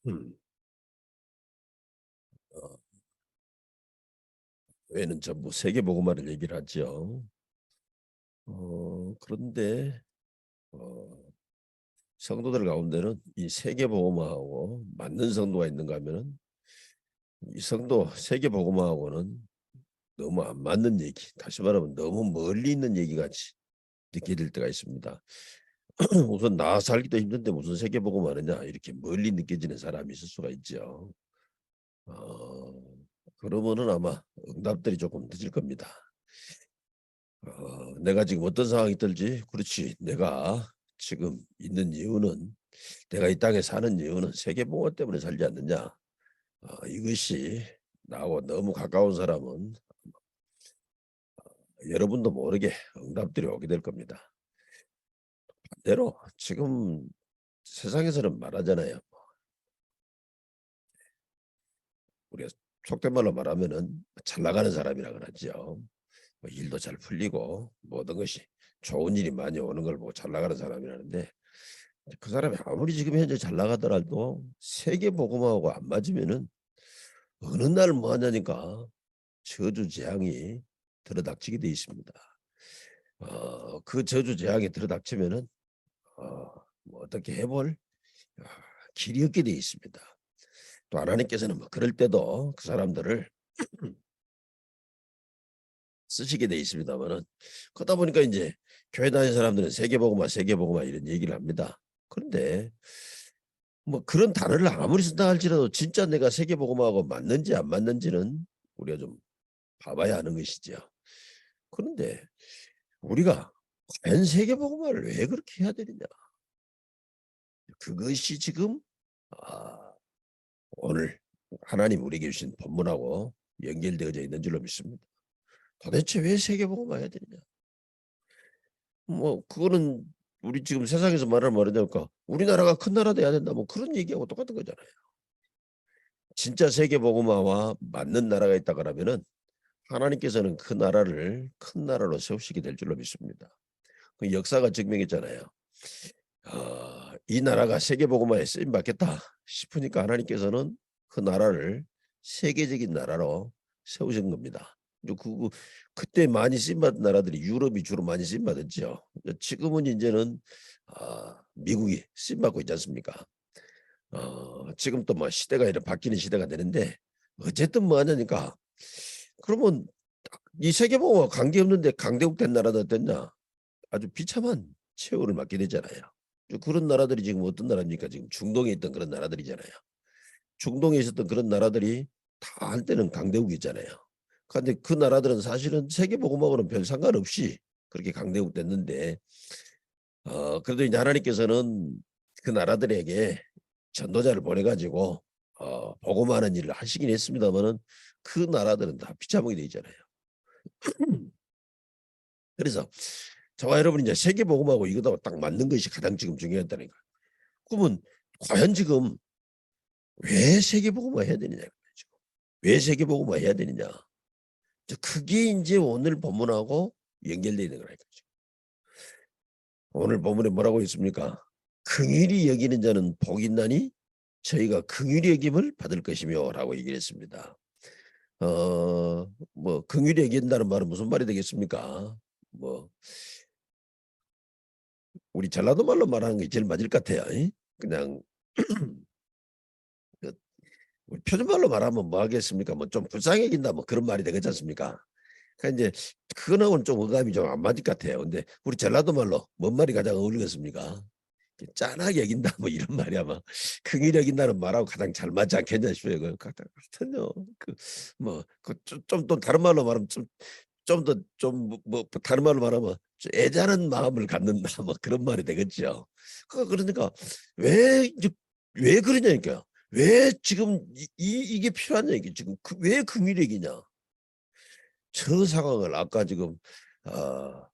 음, 어, 교회는 전부 세계복음화를 얘기를 하죠. 그런데 어, 성도들 가운데는 이 세계복음화하고 맞는 성도가 있는가 하면은 이 성도 세계복음화하고는 너무 안 맞는 얘기, 다시 말하면 너무 멀리 있는 얘기 같이 느껴질 때가 있습니다. 우선 나 살기도 힘든데 무슨 세계복음화느냐 이렇게 멀리 느껴지는 사람이 있을 수가 있죠. 어, 그러면은 아마 응답들이 조금 늦을 겁니다. 내가 지금 어떤 상황이 들지? 그렇지. 내가 지금 있는 이유는 내가 이 땅에 사는 이유는 세계복음 때문에 살지 않느냐. 이것이 나하고 너무 가까운 사람은 여러분도 모르게 응답들이 오게 될 겁니다. 반대로 지금 세상에서는 말하잖아요. 우리가 속된 말로 말하면은 잘 나가는 사람이라 그러죠. 뭐 일도 잘 풀리고 모든 것이 좋은 일이 많이 오는 걸 보고 잘 나가는 사람이라는데 그 사람이 아무리 지금 현재 잘 나가더라도 세계 복음하고 안 맞으면은 어느 날 뭐 하냐니까 저주 재앙이 들어닥치게 돼 있습니다. 그 저주 재앙이 들어닥치면은 뭐 어떻게 해볼 어, 길이 없게 돼 있습니다. 또 하나님께서는 뭐 그럴 때도 그 사람들을 쓰시게 돼 있습니다만은 그러다 보니까 이제 교회 다니는 사람들은 세계복음화 이런 얘기를 합니다. 그런데 뭐 그런 단어를 아무리 쓴다 할지라도 진짜 내가 세계복음화하고 맞는지 안 맞는지는 우리가 좀 봐봐야 하는 것이죠. 그런데 우리가 과연 세계복음화를 왜 그렇게 해야 되느냐? 그것이 지금 아, 오늘 하나님 우리에게 주신 본문하고 연결되어져 있는 줄로 믿습니다. 도대체 왜 세계복음화 해야 되느냐? 뭐 그거는 우리 지금 세상에서 말하는 말이니까 우리나라가 큰 나라 돼야 된다 뭐 그런 얘기하고 똑같은 거잖아요. 진짜 세계복음화와 맞는 나라가 있다 그러면은 하나님께서는 그 나라를 큰 나라로 세우시게 될 줄로 믿습니다. 그 역사가 증명했잖아요. 이 나라가 세계복음화에 쓰임 받겠다 싶으니까 하나님께서는 그 나라를 세계적인 나라로 세우신 겁니다. 그때 많이 쓰임 받은 나라들이 유럽이 주로 많이 쓰임 받았죠. 지금은 이제는 미국이 쓰임 받고 있지 않습니까? 지금 또 뭐 시대가 이런 바뀌는 시대가 되는데 어쨌든 뭐 하냐니까 그러면 이 세계복음화 관계없는데 강대국 된 나라도 어땠냐? 아주 비참한 최후를 맞게 되잖아요. 그런 나라들이 지금 어떤 나라입니까? 지금 중동에 있던 그런 나라들이잖아요. 중동에 있었던 그런 나라들이 다 한때는 강대국이잖아요. 그런데 그 나라들은 사실은 세계복음하고는 별 상관없이 그렇게 강대국 됐는데 그래도 이제 하나님께서는 그 나라들에게 전도자를 보내가지고 복음하는 일을 하시긴 했습니다만은 그 나라들은 다 비참하게 돼 있잖아요. 그래서 저와 여러분이 이제 세계복음하고 이거하고 딱 맞는 것이 가장 지금 중요하다는 거예요. 그러면 과연 지금 왜 세계복음화 해야 되느냐? 왜 세계복음화 해야 되느냐? 그게 이제 오늘 본문하고 연결되어 있는 거라니까. 오늘 본문에 뭐라고 있습니까? 긍휼히 여기는 자는 복이 있나니 저희가 긍휼히 여김을 받을 것이며라고 얘기를 했습니다. 뭐 긍휼히 여긴다는 말은 무슨 말이 되겠습니까? 뭐 우리 전라도 말로 말하는 게 제일 맞을 것 같아요. 그냥 그 우리 표준말로 말하면 뭐 하겠습니까? 뭐 좀 불쌍히 여긴다 뭐 그런 말이 되겠지 않습니까? 그러니까 이제 그거하고는 좀 어감이 좀 안 맞을 것 같아요. 근데 우리 전라도 말로 뭔 말이 가장 어울리겠습니까? 짠하게 여긴다 뭐 이런 말이 아마 긍휼히 여긴다는 말하고 가장 잘 맞지 않겠냐 싶어요. 그 같은요. 그뭐그좀 또 다른 말로 말하면 좀 더 좀 뭐 다른 말로 말하면 애잔한 마음을 갖는다 뭐 그런 말이 되겠죠. 그러니까 왜 이제 왜 그러냐니까요. 왜 지금 이게 필요한 얘기 지금 왜 긍휼히 여기냐. 저 상황을 아까 지금 어,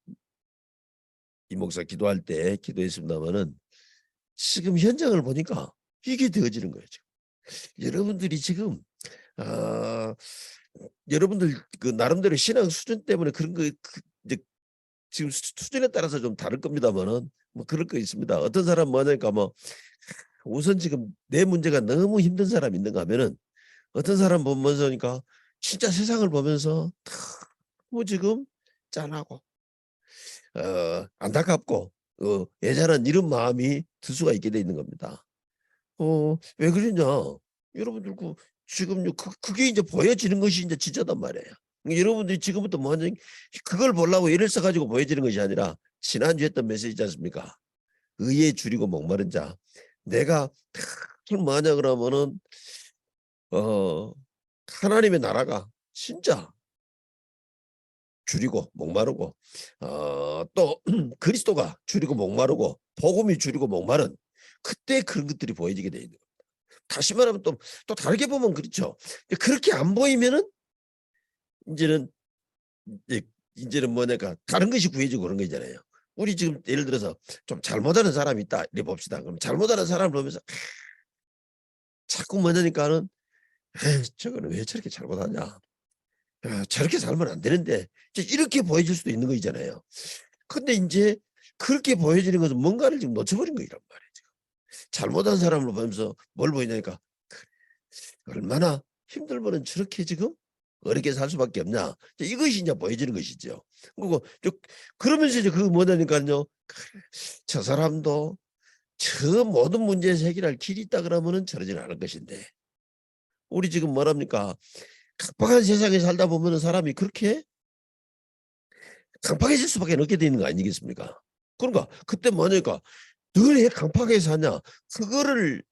이 목사 기도할 때 기도했습니다마는 지금 현장을 보니까 이게 되어지는 거예요. 지금. 여러분들이 지금 아, 여러분들 그 나름대로 신앙 수준 때문에 그런 거 이제 지금 수준에 따라서 좀 다를 겁니다만은 뭐 그럴 거 있습니다. 어떤 사람 뭐냐니까 뭐 우선 지금 내 문제가 너무 힘든 사람이 있는가 하면은 어떤 사람 보면서니까 진짜 세상을 보면서 너무 지금 짠하고 안타깝고 애잔한 이런 마음이 들 수가 있게 돼 있는 겁니다. 왜 그러냐? 여러분들 지금 그게 이제 보여지는 것이 이제 진짜단 말이에요. 여러분들이 지금부터 뭐 하냐? 그걸 보려고 애를 써가지고 보여지는 것이 아니라 지난주에 했던 메시지지 않습니까? 의에 줄이고 목마른 자. 내가 뭐 하냐 그러면은 하나님의 나라가 진짜 줄이고 목마르고 또 그리스도가 줄이고 목마르고 복음이 줄이고 목마른 그때 그런 것들이 보여지게 돼 있는 겁니다. 다시 말하면 또 다르게 보면 그렇죠. 그렇게 안 보이면은 이제는 뭐냐까 다른 것이 구해지고 그런 거잖아요. 우리 지금 예를 들어서 좀 잘못하는 사람이 있다 이래 봅시다. 그럼 잘못하는 사람을 보면서 자꾸 뭐냐니까는 저거는 왜 저렇게 잘못하냐. 저렇게 살면 안 되는데 이렇게 보여질 수도 있는 거잖아요. 근데 이제 그렇게 보여지는 것은 뭔가를 지금 놓쳐버린 거란 말이에요. 잘못한 사람을 보면서 뭘 보이냐니까 얼마나 힘들면은 저렇게 지금 어렵게 살 수밖에 없냐. 이것이 이제 보여지는 것이죠. 그리고 그러면서 이제 그 뭐냐니까요. 저 사람도 저 모든 문제에서 해결할 길이 있다 그러면은 저러지는 않을 것인데 우리 지금 뭐랍니까? 각박한 세상에 살다 보면은 사람이 그렇게 강팍해질 수밖에 없게 되는 거 아니겠습니까? 그러니까 그때 뭐냐니까 늘 강팍하게 사냐 그거를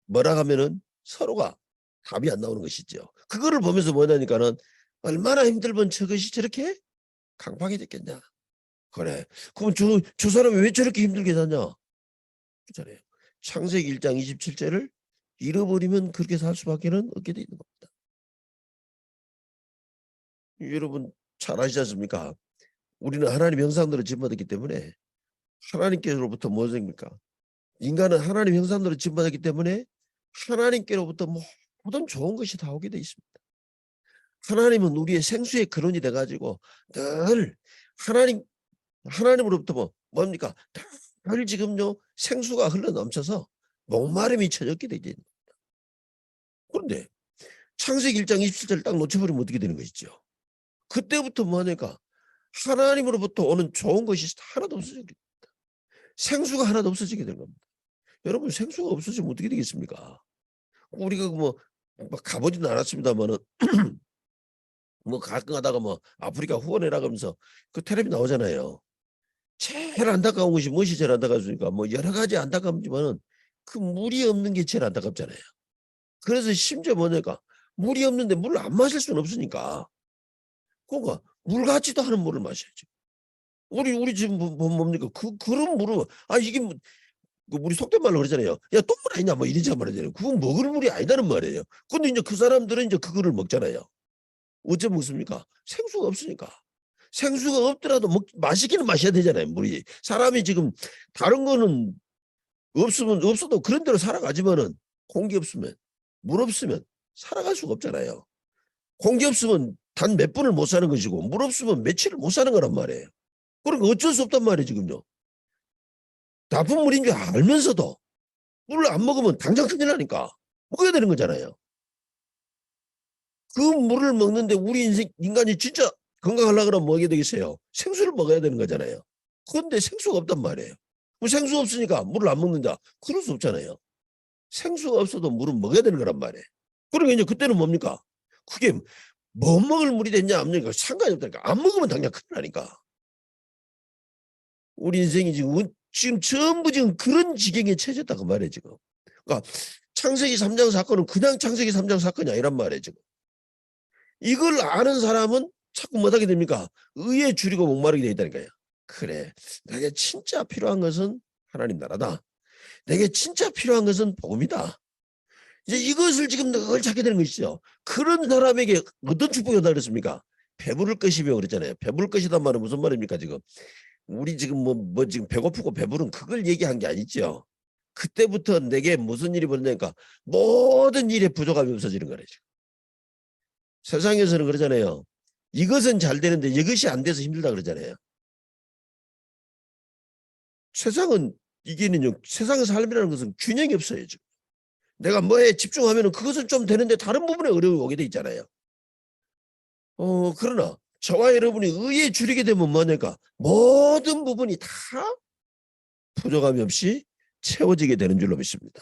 뭐라 하면은 서로가 답이 안 나오는 것이죠. 그거를 보면서 뭐냐니까는 얼마나 힘들면 저것이 저렇게 강팍해졌겠냐. 그래. 그럼 저 사람이 왜 저렇게 힘들게 사냐? 그잖아요. 창세기 1장 27절을 잃어버리면 그렇게 살 수밖에는 없게 돼 있는 겁니다. 여러분 잘 아시지 않습니까? 우리는 하나님 형상대로 지음받았기 때문에 하나님께로부터 무엇입니까? 인간은 하나님 형상대로 지음받았기 때문에 하나님께로부터 모든 좋은 것이 다 오게 돼 있습니다. 하나님은 우리의 생수의 근원이 돼가지고 늘 하나님으로부터 뭡니까? 늘 지금요 생수가 흘러 넘쳐서 목마름이 쳐졌게 되죠. 그런데 창세기 1장 27절 딱 놓쳐버리면 어떻게 되는 것이죠? 그때부터 뭐하니까 하나님으로부터 오는 좋은 것이 하나도 없어지게 됩니다. 생수가 하나도 없어지게 되는 겁니다. 여러분 생수가 없어지면 어떻게 되겠습니까? 우리가 가보지는 않았습니다만은 가끔 가다가 아프리카 후원해라 그러면서 그 텔레비 나오잖아요. 제일 안타까운 것이 무엇이 제일 안타깝습니까? 여러 가지 안타깝지만은 그 물이 없는 게 제일 안타깝잖아요. 그래서 심지어 뭐냐니까 물이 없는데 물을 안 마실 수는 없으니까 그러니까 물 같지도 않은 물을 마셔야죠. 우리 지금 뭡니까? 그런 물을 이게 우리 속된 말로 그러잖아요. 야 똥물 아니냐 이러자 말이잖아요. 그건 먹을 물이 아니다는 말이에요. 근데 이제 그 사람들은 이제 그거를 먹잖아요. 어째 먹습니까? 생수가 없으니까. 생수가 없더라도 마시기는 마셔야 되잖아요. 물이. 사람이 지금 다른 거는 없어도 그런 대로 살아가지만은 공기 없으면 물 없으면 살아갈 수가 없잖아요. 공기 없으면 단 몇 분을 못 사는 것이고 물 없으면 며칠을 못 사는 거란 말이에요. 그러니까 어쩔 수 없단 말이에요. 지금요. 나쁜 물인 줄 알면서도 물을 안 먹으면 당장 큰일 나니까 먹어야 되는 거잖아요. 그 물을 먹는데 우리 인간이 진짜 건강하려고 그러면 먹어야 되겠어요. 생수를 먹어야 되는 거잖아요. 그런데 생수가 없단 말이에요. 생수 없으니까 물을 안 먹는다. 그럴 수 없잖아요. 생수가 없어도 물은 먹어야 되는 거란 말이에요. 그러니까 이제 그때는 뭡니까? 그게 뭐 먹을 물이 됐냐 안 먹으니까 상관이 없다니까. 안 먹으면 당장 큰일 나니까. 우리 인생이 지금 전부 지금 그런 지경에 처해졌다고 말이에요. 지금. 그러니까 창세기 3장 사건은 그냥 창세기 3장 사건이 아니란 말이에요. 지금. 이걸 아는 사람은 자꾸 못하게 됩니까? 의에 줄이고 목마르게 되어 있다니까요. 그래, 내게 진짜 필요한 것은 하나님 나라다. 내게 진짜 필요한 것은 복음이다. 이제 이것을 지금 늘 찾게 되는 것이죠. 그런 사람에게 어떤 축복이 온다 그랬습니까? 배부를 것이며 그랬잖아요. 배부를 것이란 말은 무슨 말입니까? 지금 우리 지금 지금 배고프고 배부른 그걸 얘기한 게 아니죠. 그때부터 내게 무슨 일이 벌어지니까 모든 일에 부족함이 없어지는 거래요. 세상에서는 그러잖아요. 이것은 잘 되는데 이것이 안 돼서 힘들다 그러잖아요. 세상은 세상의 삶이라는 것은 균형이 없어요. 지금. 내가 뭐에 집중하면 그것은 좀 되는데 다른 부분에 어려움이 오게 돼 있잖아요. 그러나 저와 여러분이 의에 줄이게 되면 뭐냐니까 모든 부분이 다 부족함이 없이 채워지게 되는 줄로 믿습니다.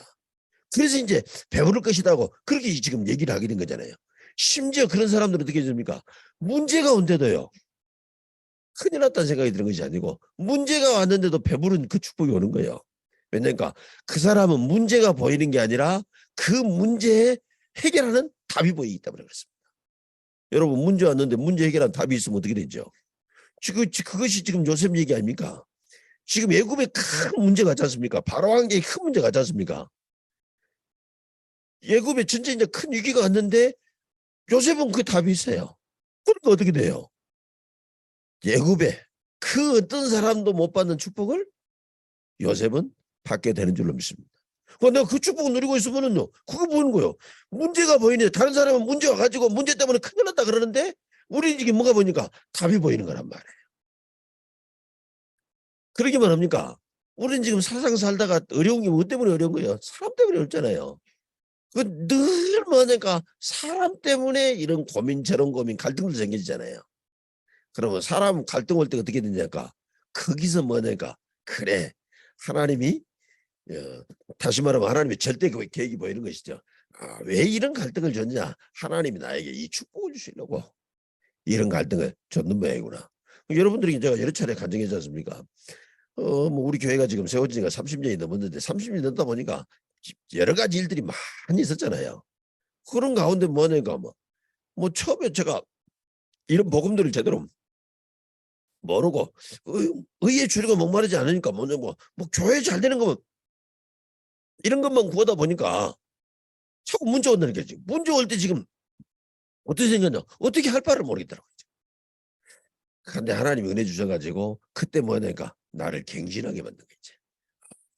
그래서 이제 배부를 것이다고 그렇게 지금 얘기를 하게 된 거잖아요. 심지어 그런 사람들은 어떻게 됩니까? 문제가 온데도요. 큰일 났다는 생각이 드는 것이 아니고 문제가 왔는데도 배부른 그 축복이 오는 거예요. 왜냐니까 그 사람은 문제가 보이는 게 아니라 그 문제에 해결하는 답이 보이기 때문에 그렇습니다. 여러분 문제 왔는데 문제 해결한 답이 있으면 어떻게 되죠? 그것이 지금 요셉 얘기 아닙니까? 지금 애굽에 큰 문제가 있지 않습니까? 바로 왕국에 큰 문제가 있지 않습니까? 애굽에 전체 이제 큰 위기가 왔는데 요셉은 그 답이 있어요. 그러니까 어떻게 돼요? 애굽에 그 어떤 사람도 못 받는 축복을 요셉은 받게 되는 줄로 믿습니다. 내가 그 축복을 누리고 있으면은요, 그거 보이는 거예요. 문제가 보이는데 다른 사람은 문제가 가지고 문제 때문에 큰일 났다 그러는데 우리 이게 뭐가 보니까 답이 보이는 거란 말이에요. 그러기만 합니까? 우리는 지금 세상 살다가 어려운 게 뭐 때문에 어려운 거예요? 사람 때문에 어렵잖아요. 그 늘 뭐니까 사람 때문에 이런 고민 저런 고민 갈등도 생기잖아요. 그러면 사람 갈등 올 때 어떻게 되냐까 거기서 뭐냐까 그래 하나님이 다시 말하면 하나님의 절대 계획이 보이는 것이죠. 왜 이런 갈등을 줬냐? 하나님이 나에게 이 축복을 주시려고 이런 갈등을 줬는 모양이구나. 여러분들이 제가 여러 차례 간증했지 않습니까? 뭐 우리 교회가 지금 세워진 지가 30년이 넘었는데 30년이 넘다 보니까 여러 가지 일들이 많이 있었잖아요. 그런 가운데 뭐냐니까 뭐 처음에 제가 이런 복음들을 제대로 모르고 의에 줄이고 목마르지 않으니까 뭐냐 뭐 교회 잘 되는 거면 이런 것만 구하다 보니까 자꾸 문제 온다는 게 지금 문제 올 때 지금 어떻게 생겼냐 어떻게 할 바를 모르겠더라고요. 근데 하나님이 은혜 주셔가지고 그때 뭐냐니까 나를 갱신하게 만든 거지.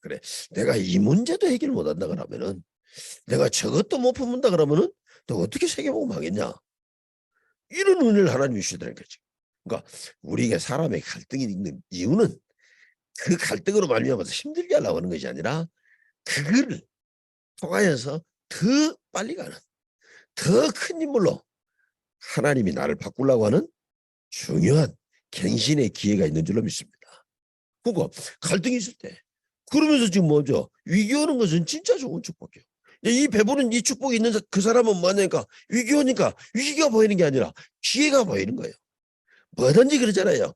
그래 내가 이 문제도 해결 못한다 그러면은 내가 저것도 못 품는다 그러면은 너 어떻게 세계복음 하겠냐 이런 은혜를 하나님이 주시더라는 거지. 그러니까 우리가 사람의 갈등이 있는 이유는 그 갈등으로 말미암아서 힘들게 하려고 하는 것이 아니라 그거를 통하여서 더 빨리 가는 더 큰 인물로 하나님이 나를 바꾸려고 하는 중요한 갱신의 기회가 있는 줄로 믿습니다. 그러니까 갈등이 있을 때 그러면서 지금 뭐죠? 위기 오는 것은 진짜 좋은 축복이에요. 이 배부른 이 축복이 있는 그 사람은 뭐냐니까 위기 오니까 위기가 보이는 게 아니라 기회가 보이는 거예요. 뭐든지 그러잖아요.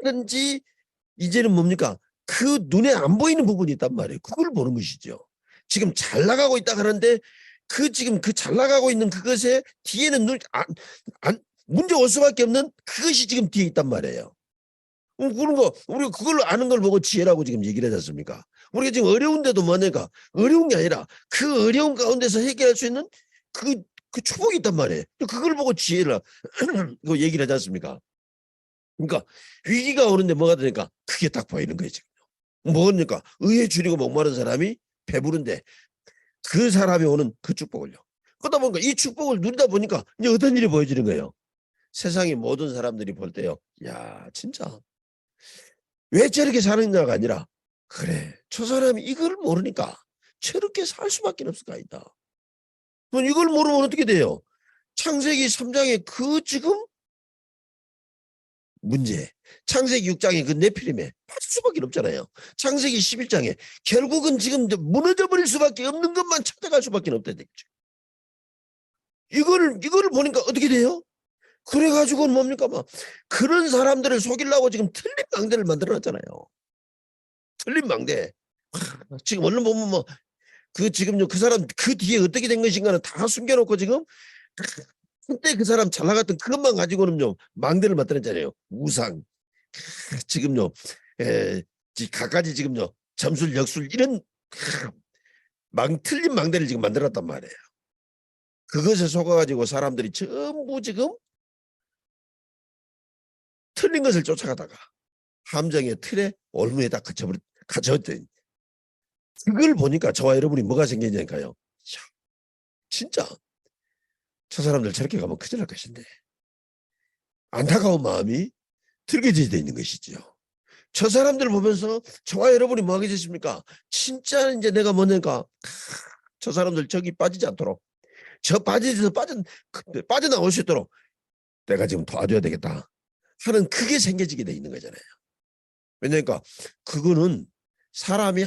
뭐든지 이제는 뭡니까? 그 눈에 안 보이는 부분이 있단 말이에요. 그걸 보는 것이죠. 지금 잘 나가고 있다 하는데 지금 그 잘 나가고 있는 그것에 뒤에는 문제 올 수밖에 없는 그것이 지금 뒤에 있단 말이에요. 그런 거 우리가 그걸 아는 걸 보고 지혜라고 지금 얘기를 하지 않습니까? 우리가 지금 어려운데도 뭐냐니까 어려운 게 아니라 그 어려운 가운데서 해결할 수 있는 그 축복이 있단 말이에요. 그걸 보고 지혜를 그 얘기를 하지 않습니까? 그러니까 위기가 오는데 뭐가 되니까 그게 딱 보이는 거예요. 지금. 뭐니까 의에 줄이고 목마른 사람이 배부른데 그 사람이 오는 그 축복을요. 그러다 보니까 이 축복을 누리다 보니까 이제 어떤 일이 보여지는 거예요. 세상의 모든 사람들이 볼 때요. 야 진짜 왜 저렇게 사느냐가 아니라 그래 저 사람이 이걸 모르니까 저렇게 살 수밖에 없을 거 아니다. 그럼 이걸 모르면 어떻게 돼요? 창세기 3장에 그 지금 문제 창세기 6장에 그 네피림에 빠질 수밖에 없잖아요. 창세기 11장에 결국은 지금 무너져 버릴 수밖에 없는 것만 찾아갈 수밖에 없다. 이거를 보니까 어떻게 돼요? 그래가지고 뭡니까 막 그런 사람들을 속이려고 지금 틀린 망대를 만들어놨잖아요. 틀린 망대. 지금 얼른 보면 뭐 그 지금 그 사람 그 뒤에 어떻게 된 것인가는 다 숨겨놓고 지금 한때 그 사람 잘 나갔던 그것만 가지고는요 망대를 만들었잖아요. 우상 지금요 갖가지 지금요 점술 역술 이런 틀린 망대를 지금 만들었단 말이에요. 그것에 속아가지고 사람들이 전부 지금 틀린 것을 쫓아가다가 함정의 틀에 올무에다 갇혀버린 그걸 보니까 저와 여러분이 뭐가 생기냐니까요. 진짜 저 사람들 저렇게 가면 큰일 날 것인데 안타까운 마음이 들게 돼 있는 것이죠. 저 사람들을 보면서 저와 여러분이 뭐 하게 되십니까? 진짜 이제 내가 뭐냐니까 저 사람들 저기 빠지지 않도록, 저 빠져서 빠져나올 수 있도록 내가 지금 도와줘야 되겠다 하는 그게 생겨지게 돼 있는 거잖아요. 왜냐니까 그거는 사람이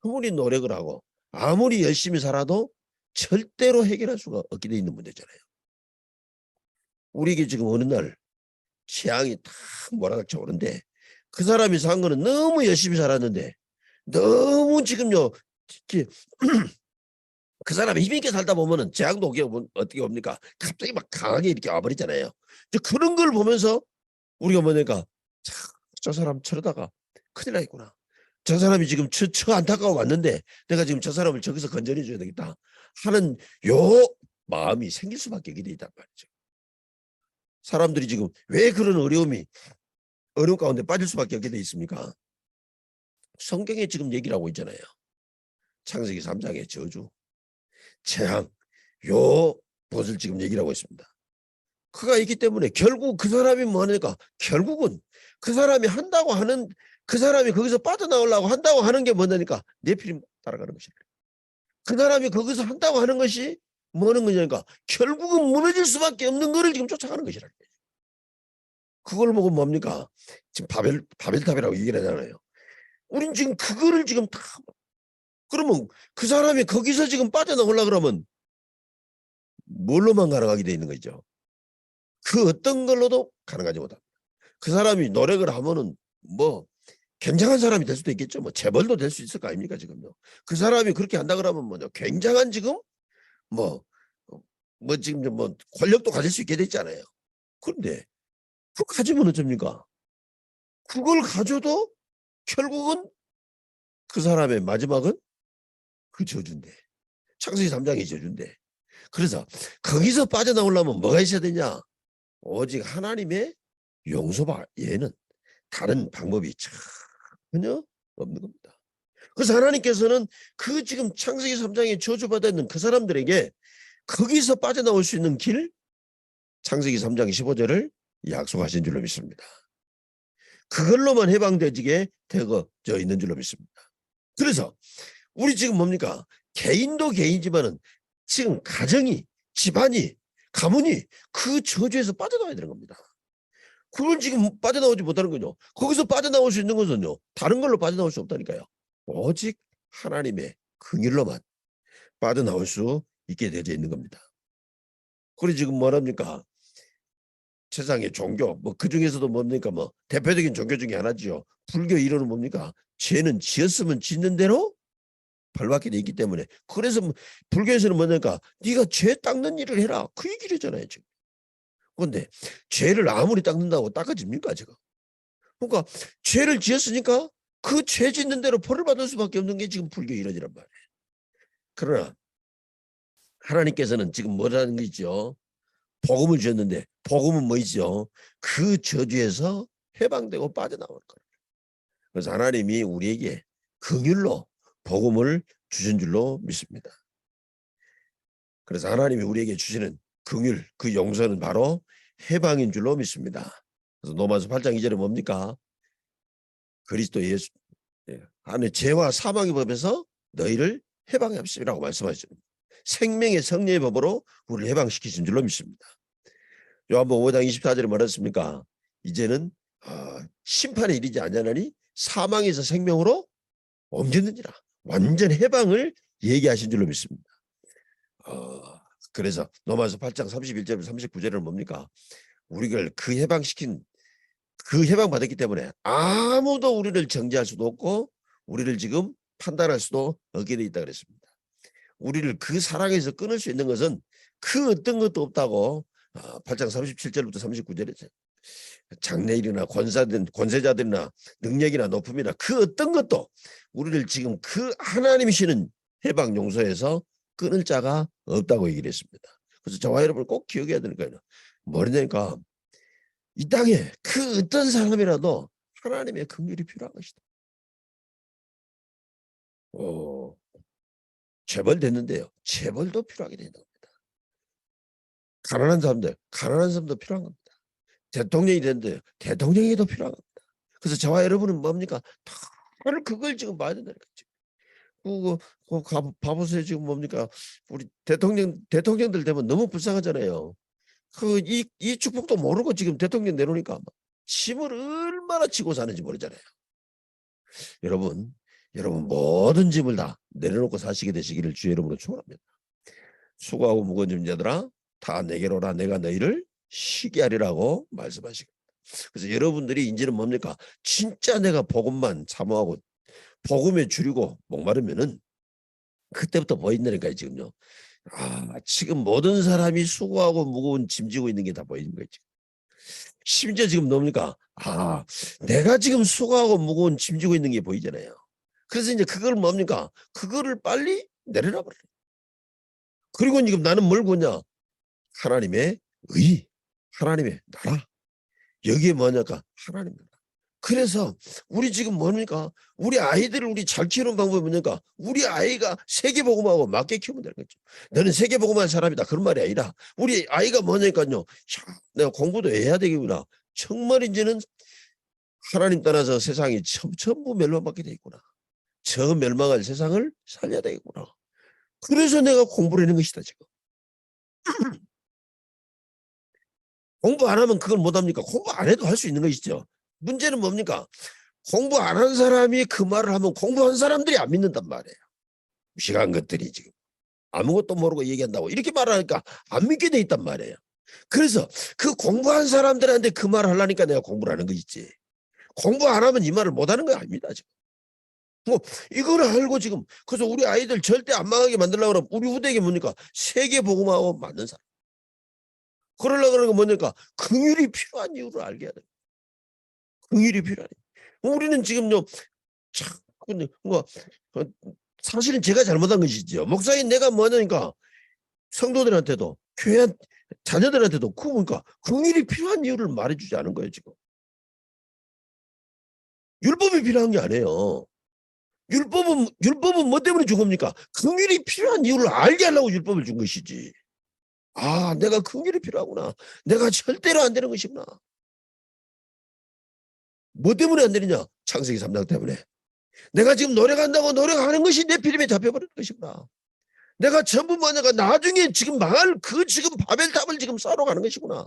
아무리 노력을 하고 아무리 열심히 살아도 절대로 해결할 수가 없게 돼 있는 문제잖아요. 우리에게 지금 어느 날 재앙이 탁 몰아닥쳐 오는데 그 사람이 산 거는 너무 열심히 살았는데 너무 지금요 그 사람이 힘있게 살다 보면은 재앙도 오게 어떻게 옵니까? 갑자기 막 강하게 이렇게 와버리잖아요. 그런 걸 보면서 우리가 뭐냐니까 저 사람 저러다가 큰일 나겠구나. 저 사람이 지금 저 안타까워 왔는데 내가 지금 저 사람을 저기서 건져내 줘야 되겠다 하는 요 마음이 생길 수밖에 없게 돼 있단 말이죠. 사람들이 지금 왜 그런 어려움 가운데 빠질 수밖에 없게 돼 있습니까? 성경에 지금 얘기를 하고 있잖아요. 창세기 3장의 저주, 재앙, 요 것을 지금 얘기를 하고 있습니다. 그가 있기 때문에 결국 그 사람이 뭐하니까 결국은 그 사람이 한다고 하는 그 사람이 거기서 빠져나오려고 한다고 하는 게 뭐냐니까 네피림 따라가는 것이다. 그 사람이 거기서 한다고 하는 것이 뭐는 거냐니까 결국은 무너질 수밖에 없는 거를 지금 쫓아가는 것이라. 그걸 보고 뭡니까? 지금 바벨탑이라고 얘기를 하잖아요. 우린 지금 그거를 지금 다 그러면 그 사람이 거기서 지금 빠져나오려고 그러면 뭘로만 가능하게 돼 있는 거죠? 그 어떤 걸로도 가능하지 못합니다. 그 사람이 노력을 하면은 뭐 굉장한 사람이 될 수도 있겠죠. 뭐 재벌도 될 수 있을 거 아닙니까 지금요. 그 사람이 그렇게 한다 그러면 뭐냐 굉장한 지금 뭐 지금 뭐 권력도 가질 수 있게 됐잖아요. 그런데 그거 가지면 어쩝니까? 그걸 가져도 결국은 그 사람의 마지막은 그 저주인데 창세기 3장의 저주인데 그래서 거기서 빠져나오려면 뭐가 있어야 되냐? 오직 하나님의 용서 얘는 다른 방법이 전혀 없는 겁니다. 그래서 하나님께서는 그 지금 창세기 3장에 저주받았는 그 사람들에게 거기서 빠져나올 수 있는 길 창세기 3장 15절을 약속하신 줄로 믿습니다. 그걸로만 해방되지게 되어져 있는 줄로 믿습니다. 그래서 우리 지금 뭡니까? 개인도 개인이지만은 지금 가정이 집안이 가문이 그 저주에서 빠져나와야 되는 겁니다. 그걸 지금 빠져나오지 못하는 거죠. 거기서 빠져나올 수 있는 것은요. 다른 걸로 빠져나올 수 없다니까요. 오직 하나님의 긍휼로만 빠져나올 수 있게 되어져 있는 겁니다. 그리고 지금 뭐랍니까? 세상의 종교 뭐 그중에서도 뭡니까 뭐 대표적인 종교 중에 하나죠. 불교 이론은 뭡니까? 죄는 지었으면 짓는 대로 벌받게 돼 있기 때문에 그래서 불교에서는 뭐냐니까 네가 죄 닦는 일을 해라 그 얘기를 잖아요 지금. 그런데 죄를 아무리 닦는다고 닦아집니까 지금? 그러니까 죄를 지었으니까 그 죄 짓는 대로 벌을 받을 수밖에 없는 게 지금 불교 이론이란 말이에요. 그러나 하나님께서는 지금 뭐라는 게 있죠? 복음을 주셨는데 복음은 뭐 있죠? 그 저주에서 해방되고 빠져나올 거예요. 그래서 하나님이 우리에게 긍휼로 복음을 주신 줄로 믿습니다. 그래서 하나님이 우리에게 주시는 긍휼 그 용서는 바로 해방인 줄로 믿습니다. 그래서 로마서 8장 2절에 뭡니까? 그리스도 예수 안에 죄와 사망의 법에서 너희를 해방합시라고 말씀하십니다. 생명의 성령의 법으로 우리를 해방시키신 줄로 믿습니다. 요한복음 5장 24절에 말했습니까? 이제는 심판에 이르지 아니하나니 사망에서 생명으로 옮겼느니라. 완전 해방을 얘기하신 줄로 믿습니다. 그래서 로마서 8장 31절 39절은 뭡니까? 우리를 그 해방받았기 때문에 아무도 우리를 정죄할 수도 없고 우리를 지금 판단할 수도 없게 돼 있다 그랬습니다. 우리를 그 사랑에서 끊을 수 있는 것은 그 어떤 것도 없다고 8장 37절부터 39절에 장래일이나 권세자들이나 능력이나 높음이나 그 어떤 것도 우리를 지금 그 하나님이시는 해방 용서에서 끊을 자가 없다고 얘기를 했습니다. 그래서 저와 여러분 꼭 기억해야 되는 거예요. 뭐냐니까 이 땅에 그 어떤 사람이라도 하나님의 긍휼이 필요한 것이다. 재벌 됐는데요. 재벌도 필요하게 된다. 가난한 사람도 필요한 겁니다. 대통령이 됐는데 대통령이 더 필요한 겁니다. 그래서 저와 여러분은 뭡니까? 다들 그걸 지금 봐야 된다는 거죠. 봐보세요. 지금 뭡니까? 우리 대통령들 되면 너무 불쌍하잖아요. 이 축복도 모르고 지금 대통령 내놓으니까 침을 얼마나 치고 사는지 모르잖아요. 여러분 모든 짐을 다 내려놓고 사시게 되시기를 주의 이름으로 축원합니다. 수고하고 무거운 짐자들아 다 내게로 오라 내가 너희를 쉬게 하리라고 말씀하시고, 그래서 여러분들이 이제는 뭡니까? 진짜 내가 복음만 사모하고 복음에 줄이고 목마르면은 그때부터 보인다니까요. 지금요. 지금 모든 사람이 수고하고 무거운 짐 지고 있는 게 다 보이는 거죠. 심지어 지금 뭡니까? 내가 지금 수고하고 무거운 짐 지고 있는 게 보이잖아요. 그래서 이제 그걸 뭡니까? 그거를 빨리 내려놔 버려요. 그리고 지금 나는 뭘 구냐? 하나님의 의, 하나님의 나라. 여기에 뭐냐까? 하나님 나라. 그래서 우리 지금 뭡니까? 우리 아이들을 우리 잘 키우는 방법이 뭡니까? 우리 아이가 세계복음하고 맞게 키우면 되는 거죠. 너는 세계복음한 사람이다. 그런 말이 아니라 우리 아이가 뭐냐니까요. 내가 공부도 해야 되겠구나. 정말 이제는 하나님 떠나서 세상이 전부 멸망받게 돼 있구나. 저 멸망할 세상을 살려야 되겠구나. 그래서 내가 공부를 하는 것이다 지금. 공부 안 하면 그걸 못합니까? 공부 안 해도 할 수 있는 것이죠. 문제는 뭡니까? 공부 안 한 사람이 그 말을 하면 공부한 사람들이 안 믿는단 말이에요. 무식한 것들이 지금 아무것도 모르고 얘기한다고 이렇게 말하니까 안 믿게 돼 있단 말이에요. 그래서 그 공부한 사람들한테 그 말을 하려니까 내가 공부를 하는 거 있지. 공부 안 하면 이 말을 못 하는 거 아닙니다. 지금. 이거를 알고 지금 그래서 우리 아이들 절대 안 망하게 만들려고 그러면 우리 후대에게 뭡니까? 세계복음하고 맞는 사람. 그러려고 그러는 건 뭐니까? 긍휼이 필요한 이유를 알게 해야 돼. 긍휼이 필요하네. 우리는 지금요, 근데 사실은 제가 잘못한 것이죠. 목사인 내가 뭐냐니까 성도들한테도 교회 자녀들한테도 그러니까 긍휼이 필요한 이유를 말해주지 않은 거예요 지금. 율법이 필요한 게 아니에요. 율법은 뭐 때문에 준 겁니까? 긍휼이 필요한 이유를 알게 하려고 율법을 준 것이지. 내가 긍휼이 필요하구나. 내가 절대로 안 되는 것이구나. 뭐 때문에 안 되느냐? 창세기 3장 때문에. 내가 지금 노력한다고 노력하는 것이 내 피림에 잡혀버리는 것이구나. 내가 전부 뭐냐가 나중에 지금 망할 지금 바벨탑을 지금 쌓으러 가는 것이구나.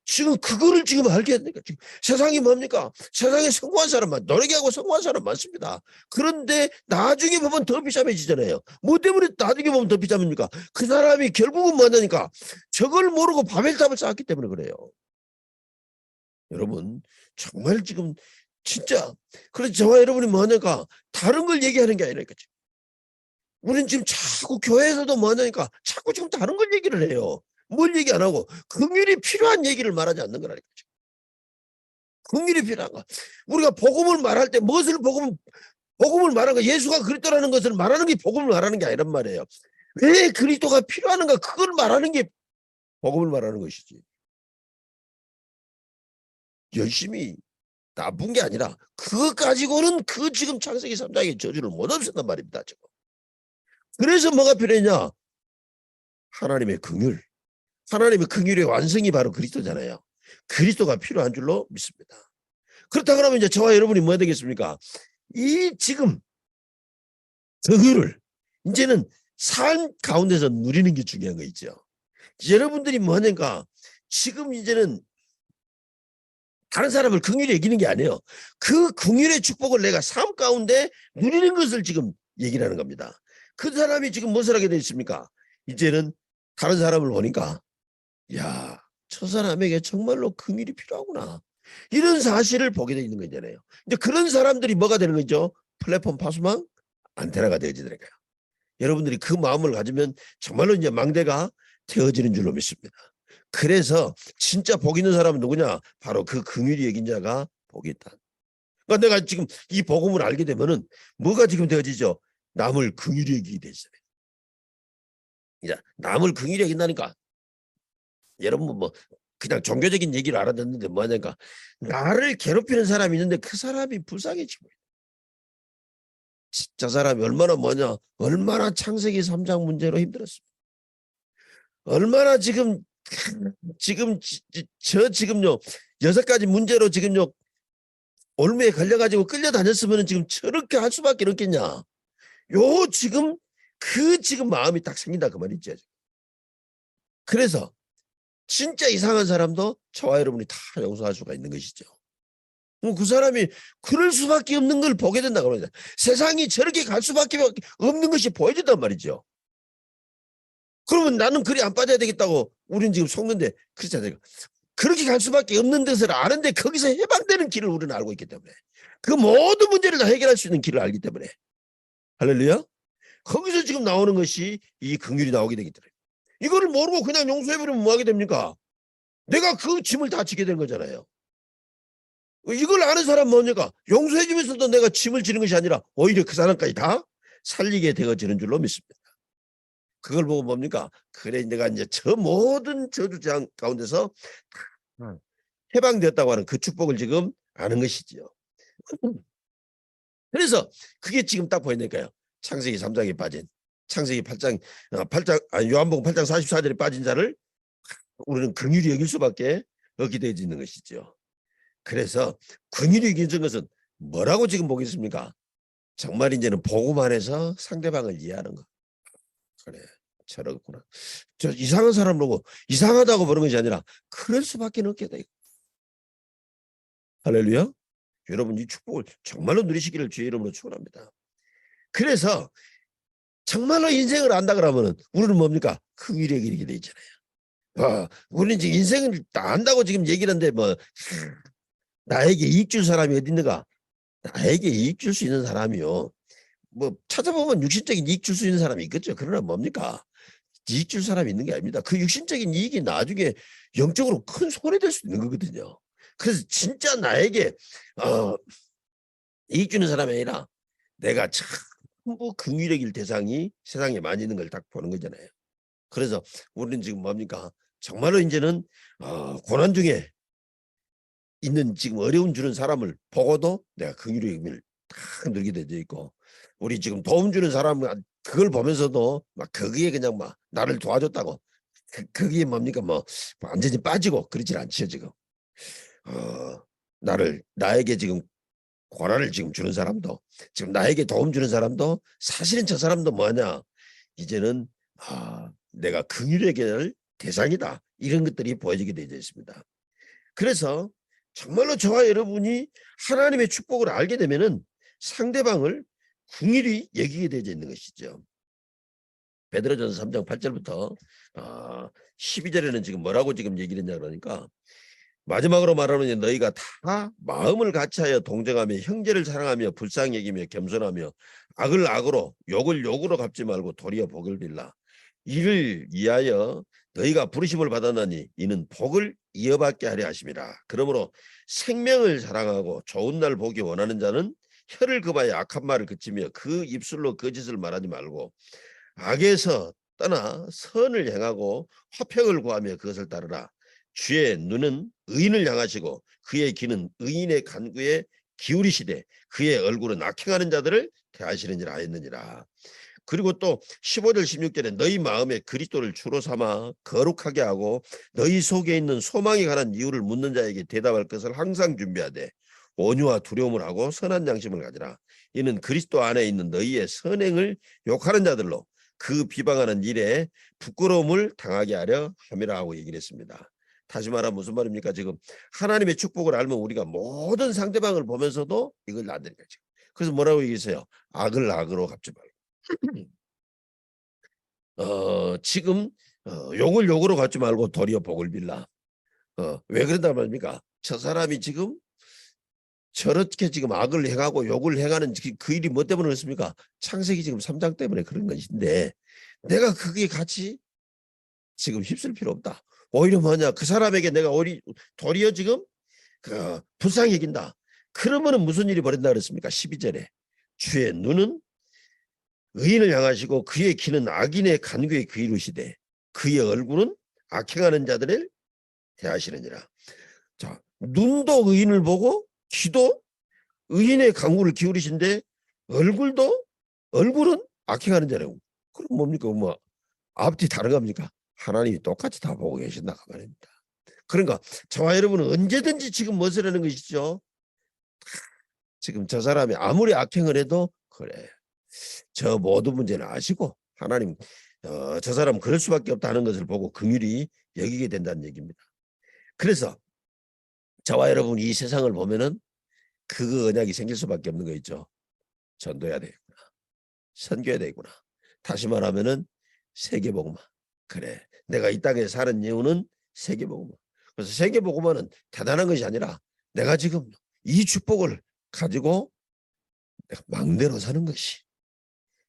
지금 그거를 지금 알게 해야 되니까. 지금 세상이 뭡니까? 세상에 성공한 사람만, 노력하고 성공한 사람 많습니다. 그런데 나중에 보면 더 비참해지잖아요. 뭐 때문에 나중에 보면 더 비참합니까? 그 사람이 결국은 뭐냐니까 저걸 모르고 바벨탑을 쌓았기 때문에 그래요. 여러분 정말 지금 진짜 그래서 저와 여러분이 뭐냐니까 다른 걸 얘기하는 게 아니라니까. 우리는 지금 자꾸 교회에서도 뭐냐니까 자꾸 지금 다른 걸 얘기를 해요. 뭘 얘기 안 하고 긍휼이 필요한 얘기를 말하지 않는 거라니까. 긍휼이 필요한 거. 우리가 복음을 말할 때 무엇을 복음을 말하는 거, 예수가 그리스도라는 것을 말하는 게 복음을 말하는 게 아니란 말이에요. 왜 그리스도가 필요한가 그걸 말하는 게 복음을 말하는 것이지. 열심히 나쁜 게 아니라 그것 가지고는 그 지금 창세기 3장의 저주를 못 없앤단 말입니다. 지금. 그래서 뭐가 필요했냐? 하나님의 긍휼. 하나님의 긍휼의 완성이 바로 그리스도잖아요. 그리스도가 필요한 줄로 믿습니다. 그렇다 그러면 이제 저와 여러분이 뭐 되겠습니까? 이 지금 그거를 이제는 삶 가운데서 누리는 게 중요한 거 있죠. 여러분들이 뭐냐니까 지금 이제는 다른 사람을 긍휼히 여기는 게 아니에요. 그 긍휼의 축복을 내가 삶 가운데 누리는 것을 지금 얘기를 하는 겁니다. 그 사람이 지금 무엇을 하게 되어 있습니까? 이제는 다른 사람을 보니까 야, 저 사람에게 정말로 긍휼이 필요하구나. 이런 사실을 보게 되어 있는 거잖아요. 이제 그런 사람들이 뭐가 되는 거죠? 플랫폼 파수망 안테나가 되어지더라고요. 여러분들이 그 마음을 가지면 정말로 이제 망대가 되어지는 줄로 믿습니다. 그래서 진짜 복 있는 사람은 누구냐? 바로 그 긍휼이 여긴 자가 복이 있다. 그러니까 내가 지금 이 복음을 알게 되면은 뭐가 지금 되어지죠? 남을 긍휼히 여기게 되잖아요. 이제 남을 긍휼히 여긴다니까. 여러분 뭐 그냥 종교적인 얘기를 알아듣는데 뭐냐니까 나를 괴롭히는 사람이 있는데 그 사람이 불쌍해지고 저 사람이 얼마나 얼마나 창세기 3장 문제로 힘들었습니다. 얼마나 지금요 6가지 문제로 지금요 올무에 걸려가지고 끌려다녔으면 지금 저렇게 할 수밖에 없겠냐. 지금 지금 마음이 딱 생긴다 그 말이죠. 그래서 진짜 이상한 사람도 저와 여러분이 다 용서할 수가 있는 것이죠. 그 사람이 그럴 수밖에 없는 걸 보게 된다고 합니다. 세상이 저렇게 갈 수밖에 없는 것이 보여진단 말이죠. 그러면 나는 그리 안 빠져야 되겠다고 우리는 지금 속는데 그렇지 않아요. 그렇게 갈 수밖에 없는 것을 아는데 거기서 해방되는 길을 우리는 알고 있기 때문에 그 모든 문제를 다 해결할 수 있는 길을 알기 때문에 할렐루야. 거기서 지금 나오는 것이 이 긍휼이 나오게 되기 때문에 이거를 모르고 그냥 용서해버리면 뭐 하게 됩니까? 내가 그 짐을 다 지게 되는 거잖아요. 이걸 아는 사람 뭐냐가 용서해주면서도 내가 짐을 지는 것이 아니라 오히려 그 사람까지 다 살리게 되어지는 줄로 믿습니다. 그걸 보고 뭡니까? 그래 내가 이제 저 모든 저주장 가운데서 해방되었다고 하는 그 축복을 지금 아는 것이지요. 그래서 그게 지금 딱 보이니까요. 창세기 3장에 빠진 창세기 8장 요한복음 8장 44절에 빠진 자를 우리는 긍휼히 여길 수밖에 없게 되어지는 것이죠. 그래서 긍휼히 여기는 것은 뭐라고 지금 보겠습니까? 정말 이제는 복음 안에서 상대방을 이해하는 거. 그래, 저렇구나. 저 이상한 사람 보고 이상하다고 보는 것이 아니라 그럴 수밖에 없게 돼. 할렐루야. 여러분 이 축복을 정말로 누리시기를 주의 이름으로 축원합니다. 그래서 정말로 인생을 안다 그러면은 우리는 뭡니까? 긍휼히 여기게 돼 있잖아요. 우리는 지금 인생을 다 안다고 지금 얘기를 하는데 뭐 나에게 이익 줄 사람이 어디 있는가? 나에게 이익 줄 수 있는 사람이요. 뭐 찾아보면 육신적인 이익 줄 수 있는 사람이 있겠죠. 그러나 뭡니까? 이익 줄 사람이 있는 게 아닙니다. 그 육신적인 이익이 나중에 영적으로 큰 손해될 수 있는 거거든요. 그래서 진짜 나에게 이익 주는 사람이 아니라 내가 전부 긍휼의 대상이 세상에 많이 있는 걸 딱 보는 거잖아요. 그래서 우리는 지금 뭡니까? 정말로 이제는 고난 중에 있는 지금 어려움 주는 사람을 보고도 내가 긍휼의 의미를 딱 늘게 되어 있고 우리 지금 도움 주는 사람은 그걸 보면서도 막 거기에 그냥 막 나를 도와줬다고 그게 뭡니까 뭐 완전히 빠지고 그러질 않죠 지금. 나에게 지금 고난을 지금 주는 사람도 지금 나에게 도움 주는 사람도 사실은 저 사람도 뭐냐 이제는 내가 긍휼의 대상이다 이런 것들이 보여지게 되어 있습니다. 그래서 정말로 저와 여러분이 하나님의 축복을 알게 되면은 상대방을 긍휼히 여기게 되어 있는 것이죠. 베드로전서 3장 8절부터 12절에는 지금 뭐라고 지금 얘기를 했냐 그러니까 마지막으로 말하면 너희가 다 마음을 같이하여 동정하며 형제를 사랑하며 불쌍히 여기며 겸손하며 악을 악으로 욕을 욕으로 갚지 말고 도리어 복을 빌라. 이를 위하여 너희가 부르심을 받았나니 이는 복을 이어받게 하려 하심이라. 그러므로 생명을 사랑하고 좋은 날 보기 원하는 자는 혀를 그바에 악한 말을 그치며 그 입술로 거짓을 말하지 말고 악에서 떠나 선을 행하고 화평을 구하며 그것을 따르라. 주의 눈은 의인을 향하시고 그의 귀는 의인의 간구에 기울이시되 그의 얼굴은 악행하는 자들을 대하시느니라 하였느니라. 그리고 또 15절 16절에 너희 마음에 그리스도를 주로 삼아 거룩하게 하고 너희 속에 있는 소망에 관한 이유를 묻는 자에게 대답할 것을 항상 준비하되 온유와 두려움을 하고 선한 양심을 가지라. 이는 그리스도 안에 있는 너희의 선행을 욕하는 자들로 그 비방하는 일에 부끄러움을 당하게 하려 함이라 하고 얘기를 했습니다. 다시 말하면 무슨 말입니까? 지금 하나님의 축복을 알면 우리가 모든 상대방을 보면서도 이걸 안 되는 거죠. 그래서 뭐라고 얘기했어요? 악을 악으로 갚지 말고. 지금 욕을 욕으로 갚지 말고 도리어 복을 빌라. 왜 그런단 말입니까? 저 사람이 지금 저렇게 지금 악을 행하고 욕을 행하는 그 일이 뭐 때문에 그렇습니까? 창세기 지금 3장 때문에 그런 것인데 내가 그게 같이 지금 휩쓸 필요 없다. 오히려 뭐냐 그 사람에게 내가 도리어 지금 불쌍히 여긴다. 그러면은 무슨 일이 벌어진다 그랬습니까? 12절에 주의 눈은 의인을 향하시고 그의 귀는 악인의 간구에 귀이르시되 그의 얼굴은 악행하는 자들을 대하시느니라. 자, 눈도 의인을 보고 귀도 의인의 간구를 기울이신데 얼굴은 악행하는 자라고. 그럼 뭡니까? 뭐 앞뒤 다른 겁니까? 하나님이 똑같이 다 보고 계신다 그 말입니다. 그러니까 저와 여러분은 언제든지 지금 무엇을 하는 것이죠? 지금 저 사람이 아무리 악행을 해도 그래 저 모든 문제는 아시고 하나님 저 사람 그럴 수밖에 없다는 것을 보고 긍휼히 여기게 된다는 얘기입니다. 그래서 저와 여러분 이 세상을 보면은 그 언약이 생길 수밖에 없는 거 있죠. 전도해야 되겠구나. 선교해야 되겠구나. 다시 말하면은 세계복음화. 그래. 내가 이 땅에 사는 이유는 세계복음화. 그래서 세계복음화는 대단한 것이 아니라 내가 지금 이 축복을 가지고 내가 막내로 사는 것이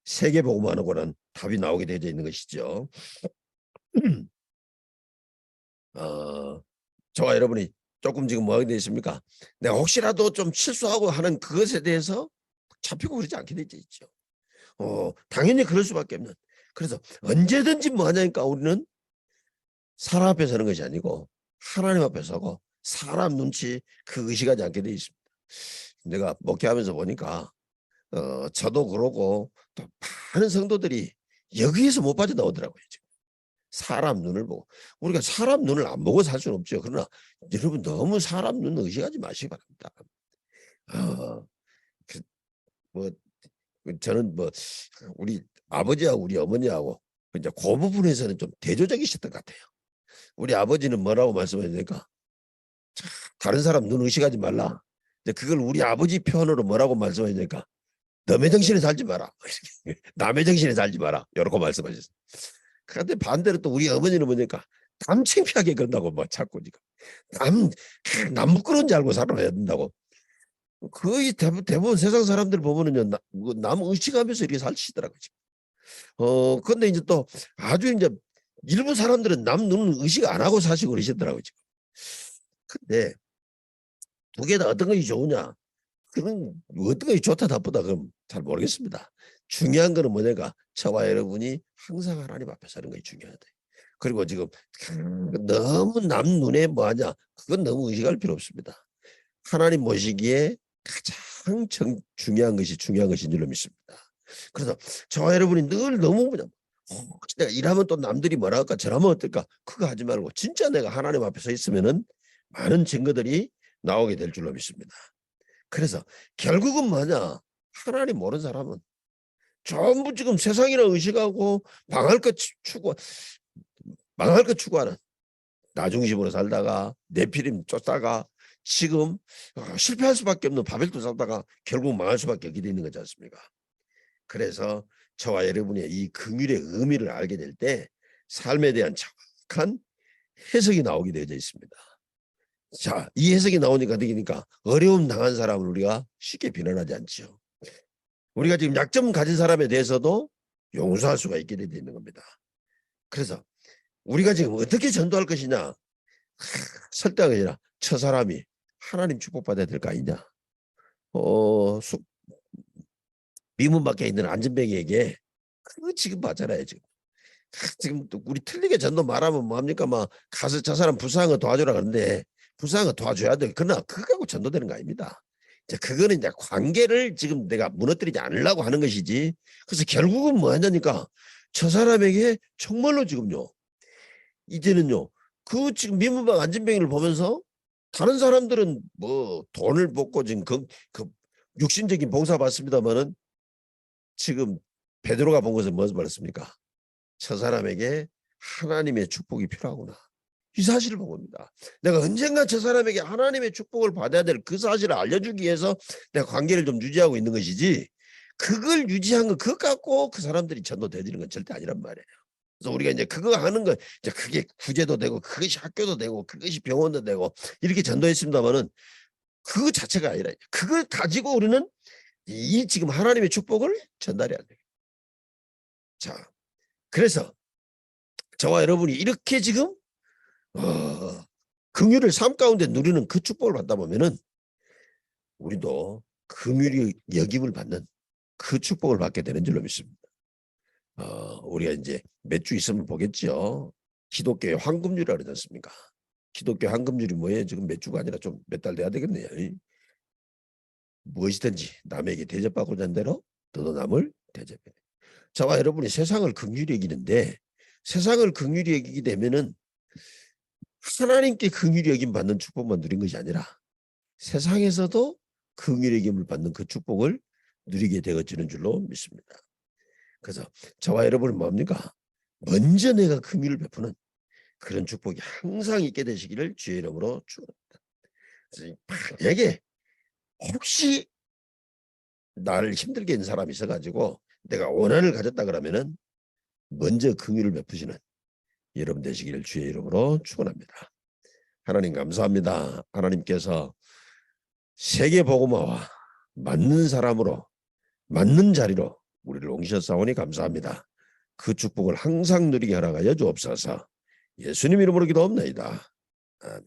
세계복음화는 거는 답이 나오게 되어 있는 것이죠. 저와 여러분이 조금 지금 뭐하게 되어 있습니까? 내가 혹시라도 좀 실수하고 하는 그것에 대해서 잡히고 그러지 않게 되어 있죠. 당연히 그럴 수밖에 없는. 그래서 언제든지 뭐 하냐니까 우리는 사람 앞에 서는 것이 아니고 하나님 앞에 서고 사람 눈치 그 의식하지 않게 되어 있습니다. 내가 목회하면서 보니까 저도 그러고 또 많은 성도들이 여기에서 못 빠져나오더라고요. 지금. 사람 눈을 보고. 우리가 사람 눈을 안 보고 살 수는 없죠. 그러나 여러분 너무 사람 눈 의식하지 마시기 바랍니다. 뭐 저는 뭐 우리 아버지하고 우리 어머니하고 이제 그 부분에서는 좀 대조적이셨던 것 같아요. 우리 아버지는 뭐라고 말씀하십니까? 다른 사람 눈 의식하지 말라. 이제 그걸 우리 아버지 표현으로 뭐라고 말씀하십니까? 남의 정신에 살지 마라. 남의 정신에 살지 마라. 이렇게 말씀하셨어요. 그런데 반대로 또 우리 어머니는 뭐니까 남 창피하게 그런다고 뭐 자꾸 지금 남 부끄러운 줄 알고 살아야 된다고. 거의 대부분 세상 사람들 보면은요 남 의식하면서 이렇게 살시더라고요. 근데 이제 또 아주 이제 일부 사람들은 남 눈 의식 안 하고 사시고 그러시더라고요. 지금. 근데 두 개 다 어떤 것이 좋으냐? 그건 어떤 것이 좋다 나쁘다 그럼 잘 모르겠습니다. 중요한 거는 뭐냐가 저와 여러분이 항상 하나님 앞에 서는 것이 중요하다. 그리고 지금 너무 남 눈에 뭐하냐? 그건 너무 의식할 필요 없습니다. 하나님 보시기에 가장 중요한 것인 줄로 믿습니다. 그래서 저와 여러분이 늘 너무 내가 일하면 또 남들이 뭐라 할까 저라면 어떨까 그거 하지 말고 진짜 내가 하나님 앞에 서 있으면은 많은 증거들이 나오게 될 줄로 믿습니다. 그래서 결국은 뭐냐 하나님 모르는 사람은 전부 지금 세상이나 의식하고 망할 것 추구하는 나 중심으로 살다가 네피림 쫓다가 지금 실패할 수밖에 없는 바벨도 살다가 결국 망할 수밖에 없게 되는 거지 않습니까? 그래서 저와 여러분의 이 긍휼의 의미를 알게 될 때 삶에 대한 정확한 해석이 나오게 되어 있습니다. 자, 이 해석이 나오니까 되니까 어려움 당한 사람을 우리가 쉽게 비난하지 않죠. 우리가 지금 약점 가진 사람에 대해서도 용서할 수가 있게 되어 있는 겁니다. 그래서 우리가 지금 어떻게 전도할 것이냐 설득이 아니라 저 사람이 하나님 축복받아야 될 거 아니냐. 미문 밖에 있는 안전뱅이에게 그거 지금 맞잖아요. 지금 또 우리 틀리게 전도 말하면 뭐합니까? 막 가서 저 사람 불쌍한 거 도와주라 그러는데 불쌍한 거 도와줘야 돼. 그러나 그거 갖고 전도되는 거 아닙니다. 이제 그거는 이제 관계를 지금 내가 무너뜨리지 않으려고 하는 것이지. 그래서 결국은 뭐 하냐니까 저 사람에게 정말로 지금요. 이제는요. 그 지금 미문방 안전뱅이를 보면서 다른 사람들은 뭐 돈을 받고 지금 그 육신적인 봉사 받습니다만은 지금 베드로가 본 것은 무엇을 말했습니까? 저 사람에게 하나님의 축복이 필요하구나. 이 사실을 본 겁니다. 내가 언젠가 저 사람에게 하나님의 축복을 받아야 될 그 사실을 알려주기 위해서 내가 관계를 좀 유지하고 있는 것이지 그걸 유지한 거 그것 갖고 그 사람들이 전도되지는 건 절대 아니란 말이에요. 그래서 우리가 이제 그거 하는 거 이제 그게 구제도 되고 그것이 학교도 되고 그것이 병원도 되고 이렇게 전도했습니다만은 그 자체가 아니라 그걸 가지고 우리는 이 지금 하나님의 축복을 전달해야 돼요. 자, 그래서 저와 여러분이 이렇게 지금 긍휼을 삶 가운데 누리는 그 축복을 받다 보면은 우리도 긍휼히 여김을 받는 그 축복을 받게 되는 줄로 믿습니다. 우리가 이제 몇 주 있으면 보겠죠. 기독교의 황금률이라 그러지 않습니까? 기독교 황금률이 뭐예요? 지금 몇 주가 아니라 좀 몇 달 돼야 되겠네요. 무엇이든지 남에게 대접받고자 한 대로 너도 남을 대접해. 저와 여러분이 세상을 긍휼히 여기는데 세상을 긍휼히 여기게 되면은 하나님께 긍휼히 여김 받는 축복만 누린 것이 아니라 세상에서도 긍휼히 여김을 받는 그 축복을 누리게 되어지는 줄로 믿습니다. 그래서 저와 여러분은 뭡니까? 먼저 내가 긍휼을 베푸는 그런 축복이 항상 있게 되시기를 주의 이름으로 축원합니다. 만약에 혹시 나를 힘들게 한 사람이 있어가지고 내가 원한을 가졌다 그러면은 먼저 긍휼을 베푸시는 여러분 되시기를 주의 이름으로 축원합니다. 하나님 감사합니다. 하나님께서 세계 복음화와 맞는 사람으로 맞는 자리로 우리를 옮기셨사오니 감사합니다. 그 축복을 항상 누리게 허락하여 주옵소서. 예수님 이름으로 기도합니다. 아멘.